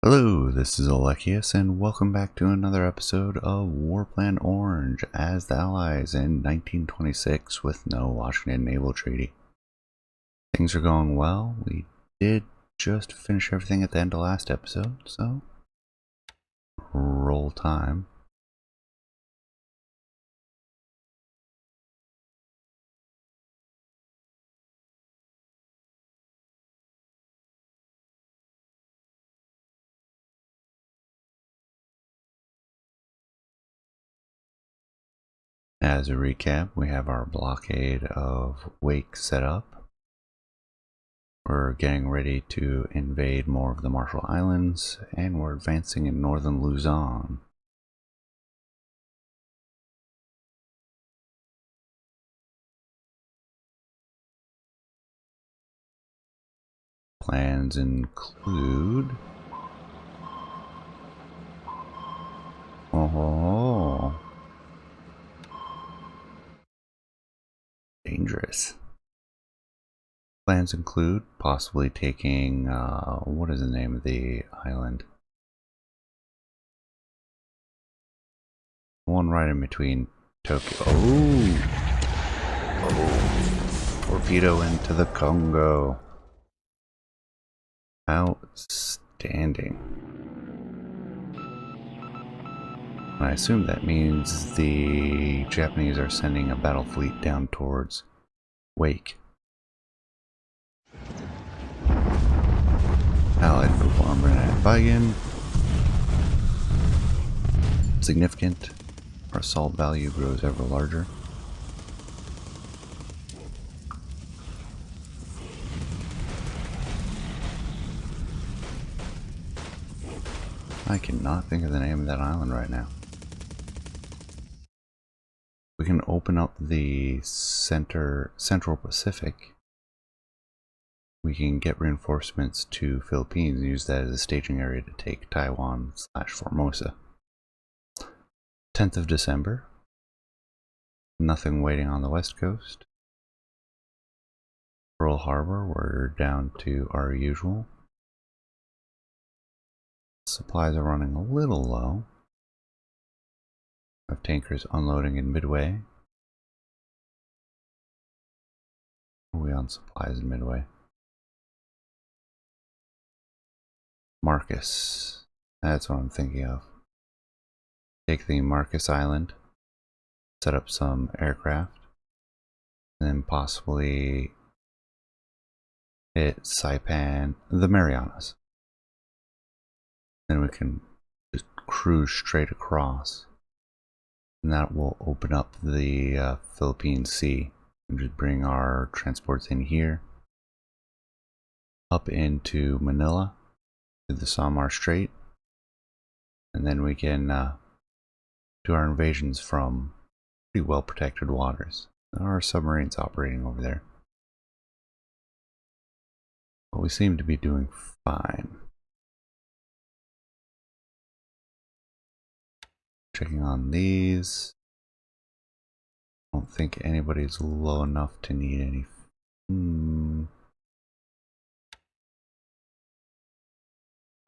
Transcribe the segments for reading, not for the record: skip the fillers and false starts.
Hello, this is Alekius, and welcome back to another episode of Warplan Orange as the Allies in 1926 with no Washington Naval Treaty. Things are going well. We did just finish everything at the end of last episode, so roll time. As a recap, we have our blockade of Wake set up. We're getting ready to invade more of the Marshall Islands, and we're advancing in northern Luzon. Plans include... Oh, dangerous. Plans include possibly taking, what is the name of the island? One right in between Tokyo. Oh, torpedo into the Congo. Outstanding. I assume that means the Japanese are sending a battle fleet down towards Wake. Allied performer at Vigan. Significant. Our assault value grows ever larger. I cannot think of the name of that island right now. We can open up the Central Pacific. We can get reinforcements to Philippines and use that as a staging area to take Taiwan/Formosa. 10th of December. Nothing waiting on the west coast. Pearl Harbor, we're down to our usual. Supplies are running a little low. We have tankers unloading in Midway. Are we on supplies in Midway? Marcus. That's what I'm thinking of. Take the Marcus Island, set up some aircraft, and then possibly hit Saipan, the Marianas. Then we can just cruise straight across, and that will open up the Philippine Sea and just bring our transports in here, up into Manila, to the Samar Strait, and then we can do our invasions from pretty well protected waters. There are submarines operating over there, but we seem to be doing fine. Checking on these. I don't think anybody's low enough to need any.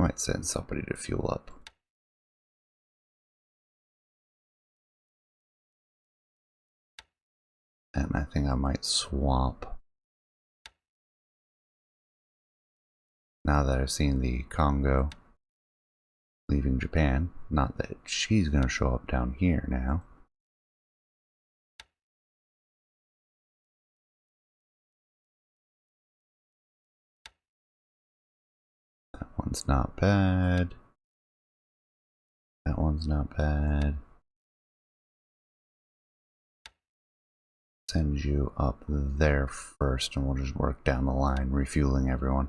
I might send somebody to fuel up. And I think I might swap. Now that I've seen the Congo leaving Japan, not that she's going to show up down here now. That one's not bad. That one's not bad. Send you up there first, and we'll just work down the line, refueling everyone.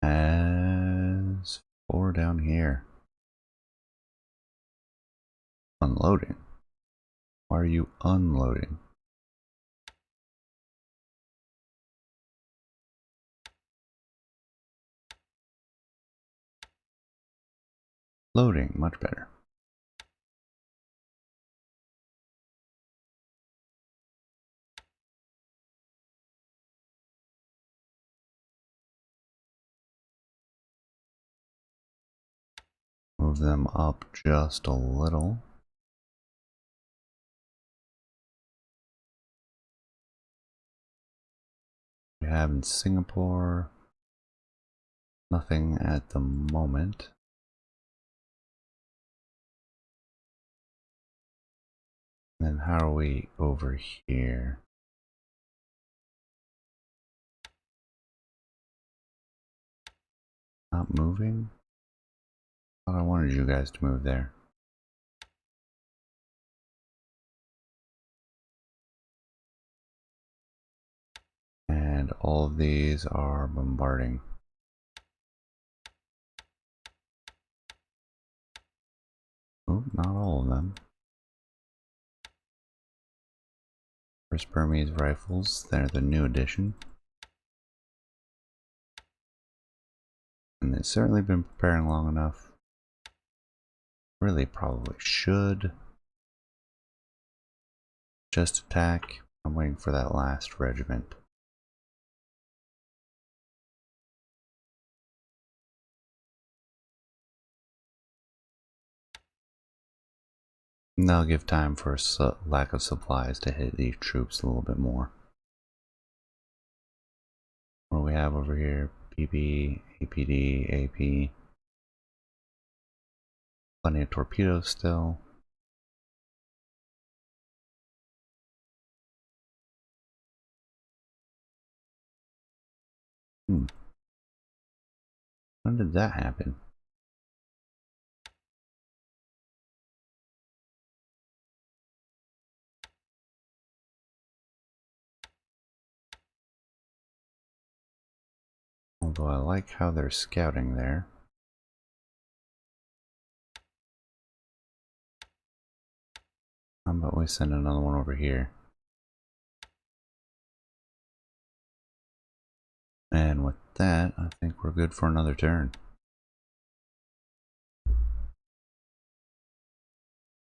As for down here, unloading. Why are you unloading? Loading, much better. Move them up just a little. We have in Singapore nothing at the moment. And then how are we over here? Not moving? I thought I wanted you guys to move there. And all of these are bombarding. Oh, not all of them. First Burmese rifles, they're the new edition. And they've certainly been preparing long enough. Really probably should just attack. I'm waiting for that last regiment. And that'll give time for a lack of supplies to hit these troops a little bit more. What do we have over here? PP, APD, AP. Plenty of torpedoes still. When did that happen? Although I like how they're scouting there. How about we send another one over here? And with that, I think we're good for another turn.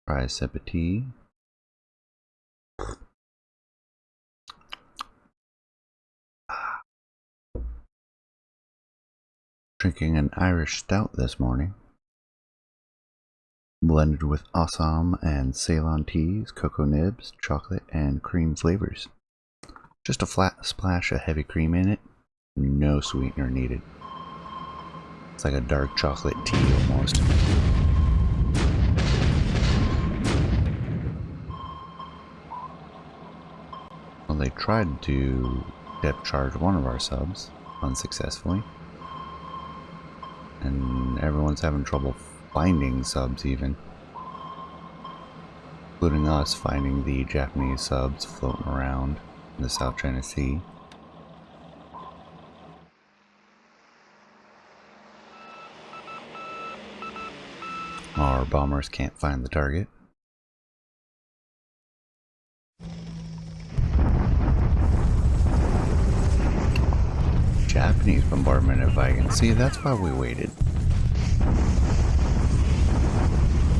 Try a sip of tea. Drinking an Irish stout this morning. Blended with Assam and Ceylon teas, cocoa nibs, chocolate, and cream flavors. Just a flat splash of heavy cream in it. No sweetener needed. It's like a dark chocolate tea almost. Well, they tried to depth charge one of our subs unsuccessfully. And everyone's having trouble finding subs even. Including us finding the Japanese subs floating around in the South China Sea. Our bombers can't find the target. Japanese bombardment of Vigan. See, that's why we waited.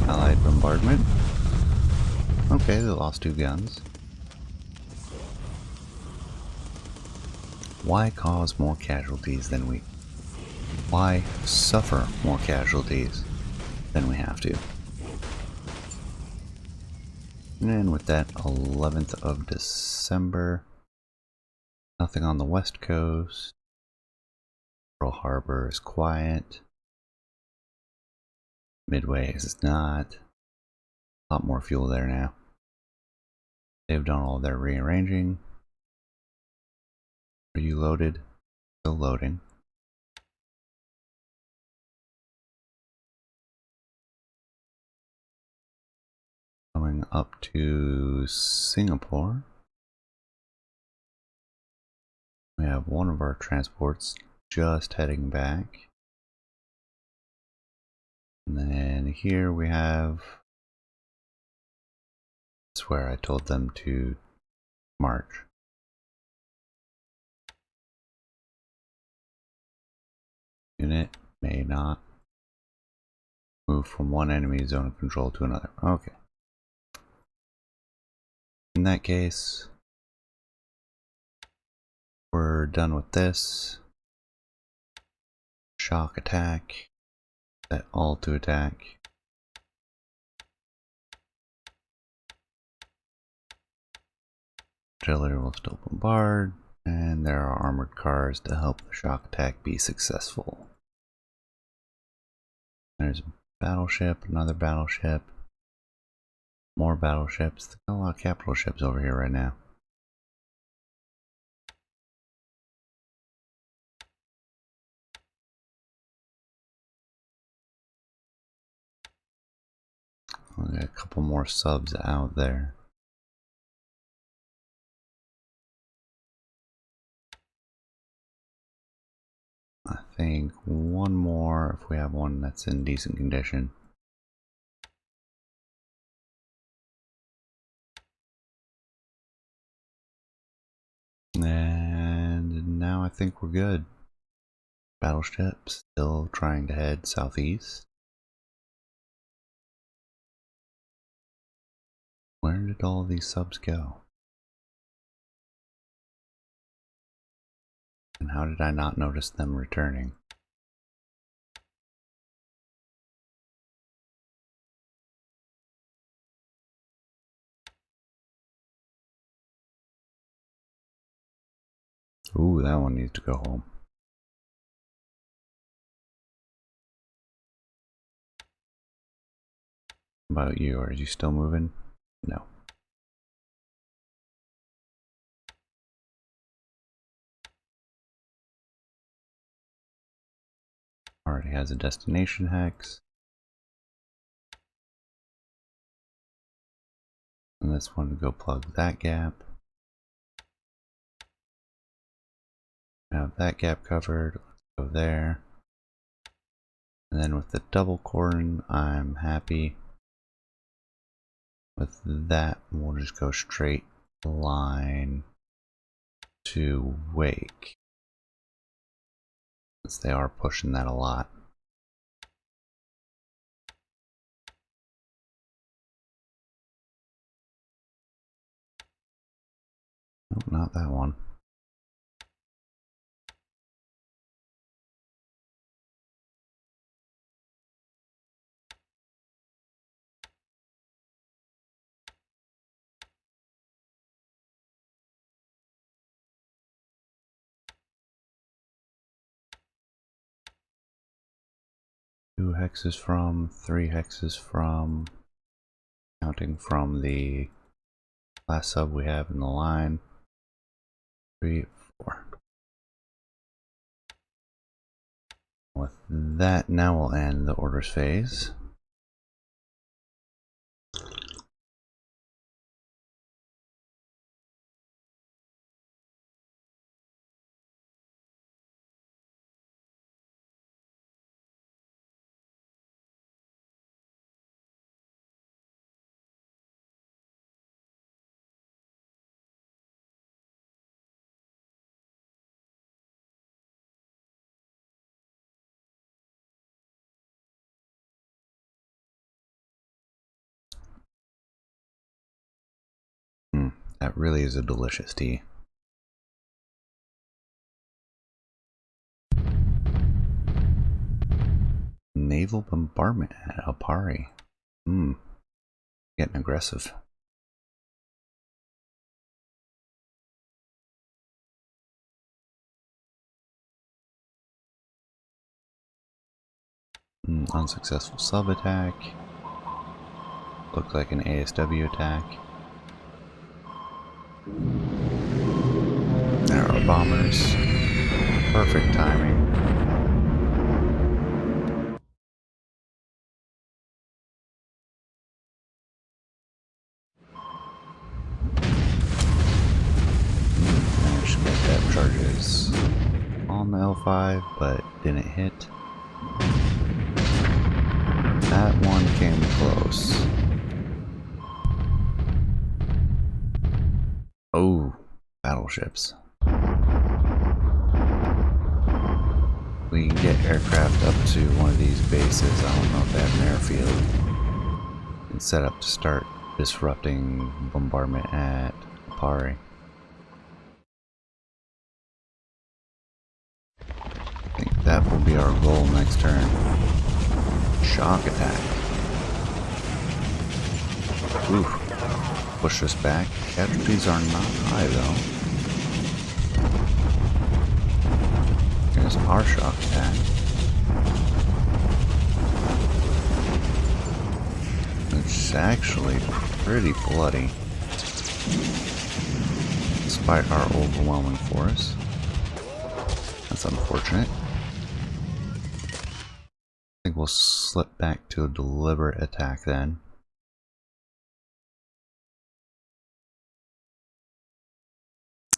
Allied bombardment. Okay, they lost 2 guns. Why cause more casualties than we... Why suffer more casualties than we have to? And with that, 11th of December. Nothing on the west coast. Pearl Harbor is quiet. Midway is not. A lot more fuel there now. They've done all their rearranging. Are you loaded? Still loading. Coming up to Singapore. We have one of our transports just heading back. And then here we have... That's where I told them to march. Unit may not move from one enemy zone of control to another. Okay. In that case, we're done with this. Shock attack. Set all to attack. Artillery will still bombard, and there are armored cars to help the shock attack be successful. There's a battleship, another battleship, more battleships. There's got a lot of capital ships over here right now. We've got a couple more subs out there. I think one more if we have one that's in decent condition. And now I think we're good. Battleship still trying to head southeast. Where did all these subs go? And how did I not notice them returning? Ooh, that one needs to go home. How about you? Are you still moving? No. Already has a destination hex. And this one to go plug that gap. Have that gap covered. Let's go there. And then with the double cordon, I'm happy. With that, we'll just go straight line to Wake. Since they are pushing that a lot. Nope, not that one. Two hexes from, 3 hexes from, counting from the last sub we have in the line. 3, 4. With that, now we'll end the orders phase. That really is a delicious tea. Naval bombardment at Aparri. Getting aggressive. Unsuccessful sub attack. Looked like an ASW attack. There are bombers. Perfect timing. Managed to get that charges on the L5, but didn't hit. That one came close. Oh, battleships. We can get aircraft up to one of these bases. I don't know if they have an airfield. And set up to start disrupting bombardment at Aparri. I think that will be our goal next turn. Shock attack. Oof. Push this back. Casualties are not high though. Here's our shock attack. It's actually pretty bloody, despite our overwhelming force. That's unfortunate. I think we'll slip back to a deliberate attack then.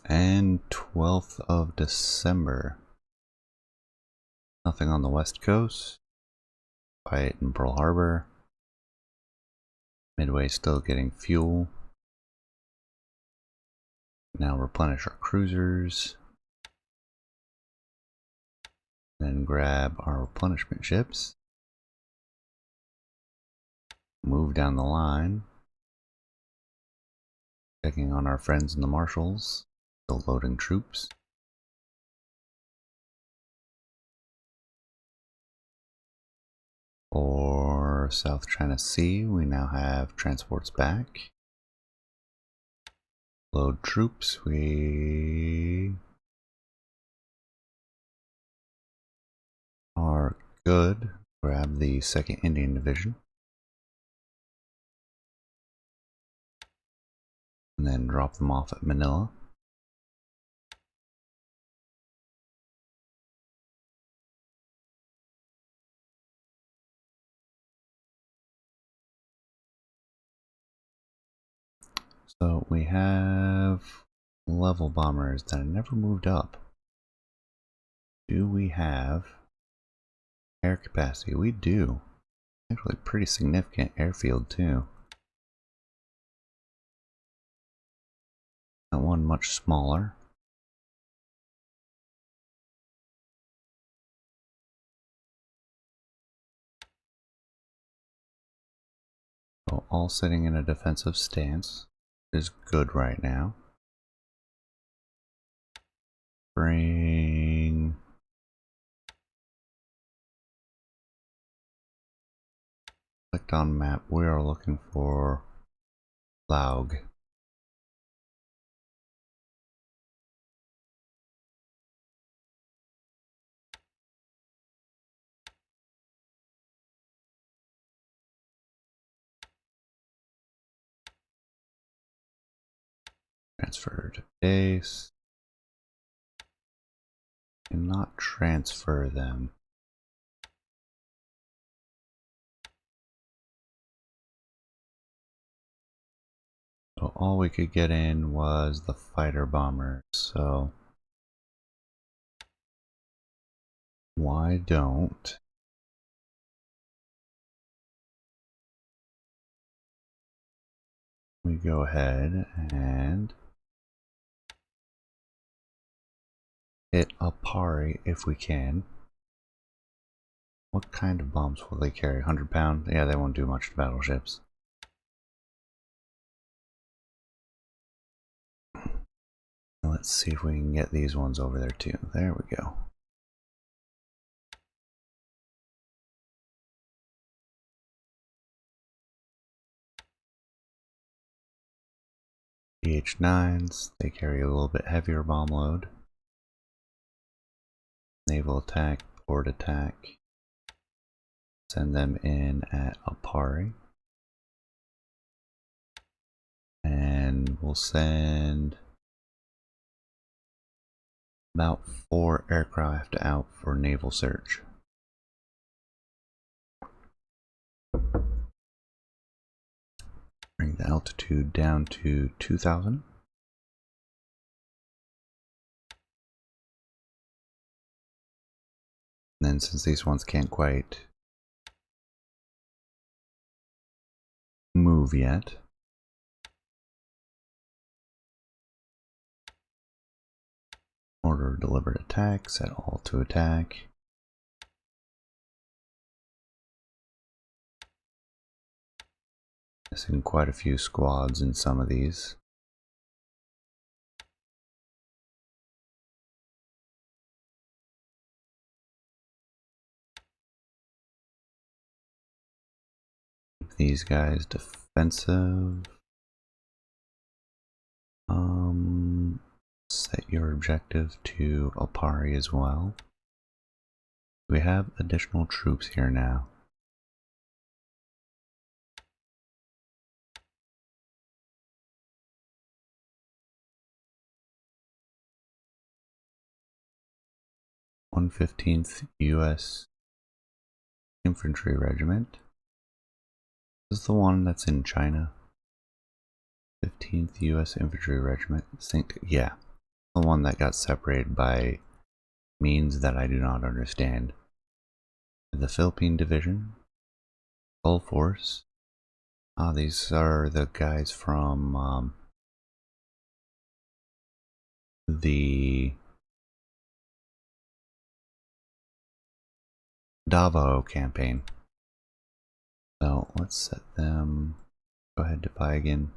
And 12th of December. Nothing on the west coast. Fight in Pearl Harbor. Midway still getting fuel. Now replenish our cruisers. Then grab our replenishment ships. Move down the line. Checking on our friends in the Marshals. Still loading troops. For South China Sea, we now have transports back. Load troops, we are good. Grab the 2nd Indian Division. And then drop them off at Manila. So we have level bombers that never moved up. Do we have air capacity? We do. Actually pretty significant airfield too. That one much smaller. So all sitting in a defensive stance is good right now. Bring clicked on map. We are looking for Laug. Transfer to base. Cannot transfer them. So all we could get in was the fighter bombers. So why don't we go ahead and hit Aparri if we can. What kind of bombs will they carry? 100 pound? Yeah, they won't do much to battleships. Let's see if we can get these ones over there too. There we go. DH-9s, they carry a little bit heavier bomb load. Naval attack, port attack. Send them in at Aparri. And we'll send about 4 aircraft out for naval search. Bring the altitude down to 2,000. And then since these ones can't quite move yet, order deliberate attack, set all to attack. Missing quite a few squads in some of these. these guys defensive. Set your objective to Aparri as well. We have additional troops here now. (115th U.S. Infantry Regiment. This is the one that's in China. 15th U.S. Infantry Regiment. Yeah, the one that got separated by means that I do not understand. The Philippine Division. Full Force. These are the guys from the Davao campaign. So let's set them. Go ahead to Vigan.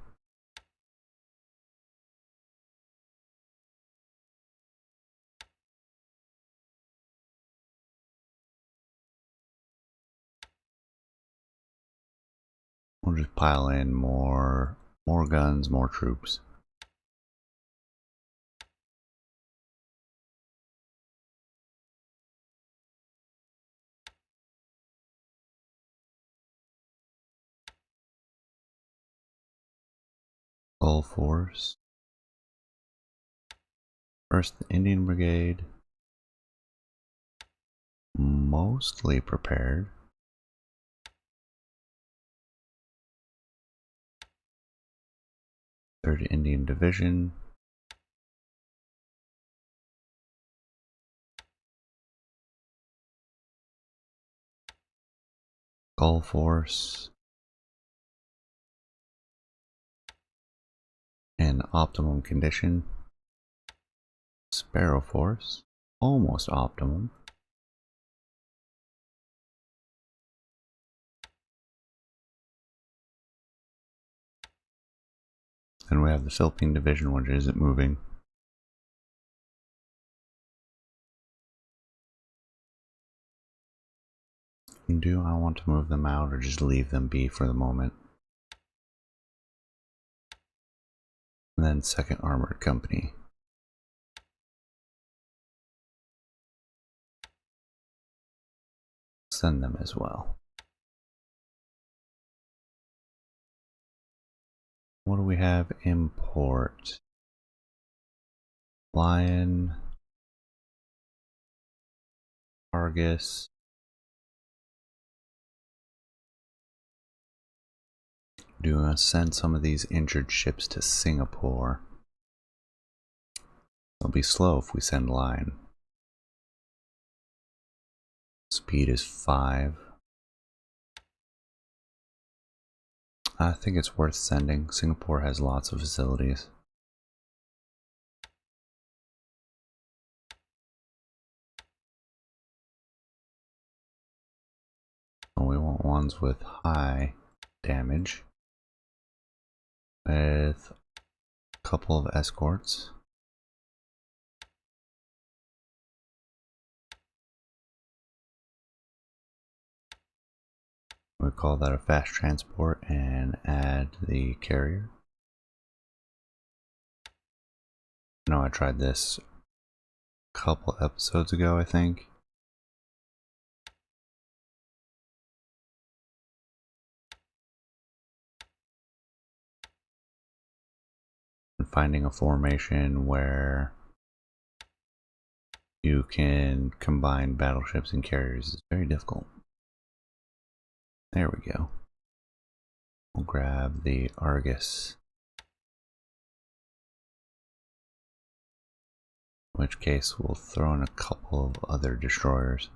We'll just pile in more guns, more troops. Full force. First Indian Brigade. Mostly prepared. Third Indian Division. Gull Force. In optimum condition. Sparrow Force. Almost optimum. And we have the Philippine Division, which isn't moving. Do I want to move them out or just leave them be for the moment? And then 2nd Armored Company. Send them as well. What do we have? Import. Lion. Argus. Do I send some of these injured ships to Singapore? It'll be slow if we send Lion. Speed is 5. I think it's worth sending. Singapore has lots of facilities. We want ones with high damage. With a couple of escorts. We call that a fast transport and add the carrier. No, I tried this a couple episodes ago, I think. And finding a formation where you can combine battleships and carriers is very difficult. There we go. We'll grab the Argus. In which case we'll throw in a couple of other destroyers.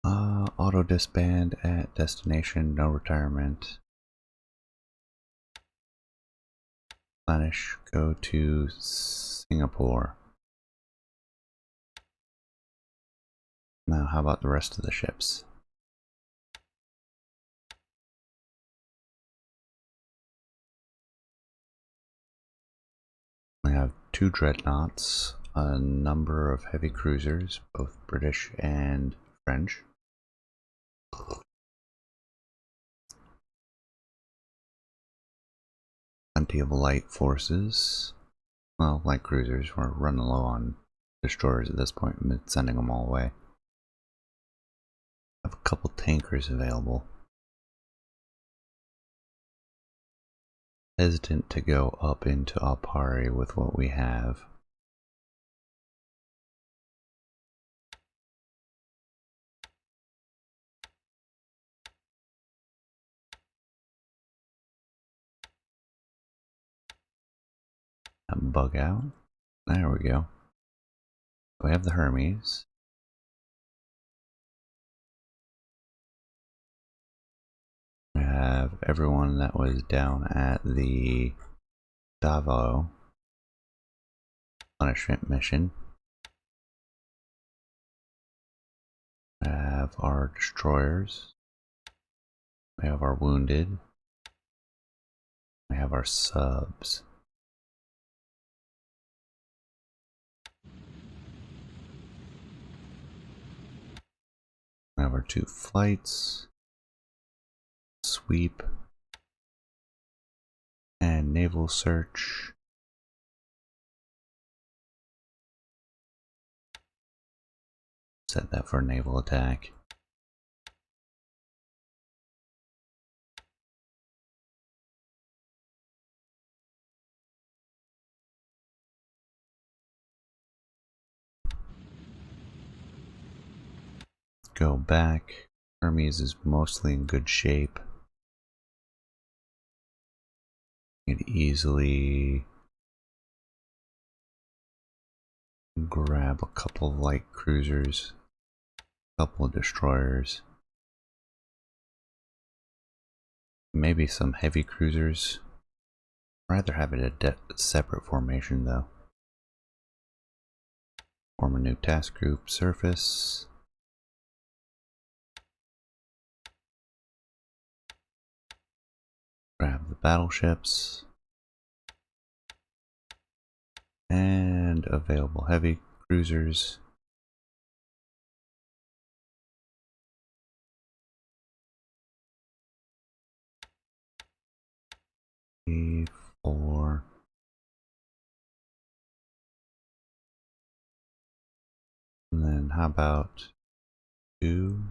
Auto disband at destination, no retirement. Replenish, go to Singapore. Now how about the rest of the ships? We have 2 dreadnoughts, a number of heavy cruisers, both British and French. plenty of light forces. Well, light cruisers. We're running low on destroyers at this point, sending them all away. I have a couple tankers available. Hesitant to go up into Aparri with what we have. Bug out. There we go. We have the Hermes. We have everyone that was down at the Davao punishment mission. We have our destroyers. We have our wounded. We have our subs. We have our 2 flights, sweep, and naval search. Set that for naval attack. Go back. Hermes is mostly in good shape. You could easily grab a couple of light cruisers, a couple of destroyers, maybe some heavy cruisers. I'd rather have it a separate formation though. Form a new task group, surface. Grab the battleships and available heavy cruisers. E4. And then how about 2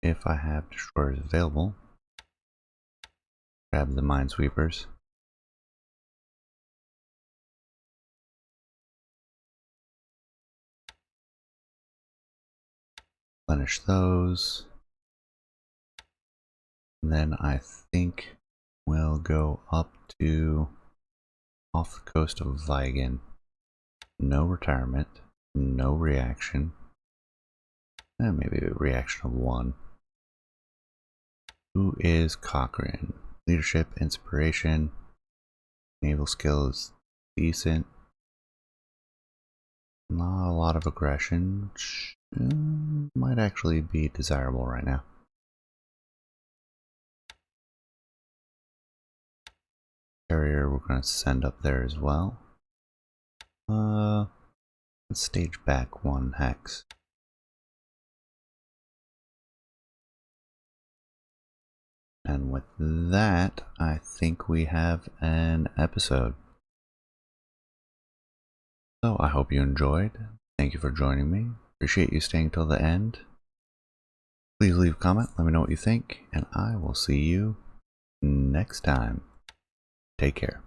if I have destroyers available? Grab the minesweepers. Replenish those. And then I think we'll go up to off the coast of Vigan. No retirement, no reaction. And maybe a reaction of 1. Who is Cochrane? Leadership, inspiration, naval skills decent. Not a lot of aggression, which might actually be desirable right now. Carrier we're going to send up there as well. Let's stage back 1 hex. And with that, I think we have an episode. So I hope you enjoyed. Thank you for joining me. Appreciate you staying till the end. Please leave a comment, let me know what you think, and I will see you next time. Take care.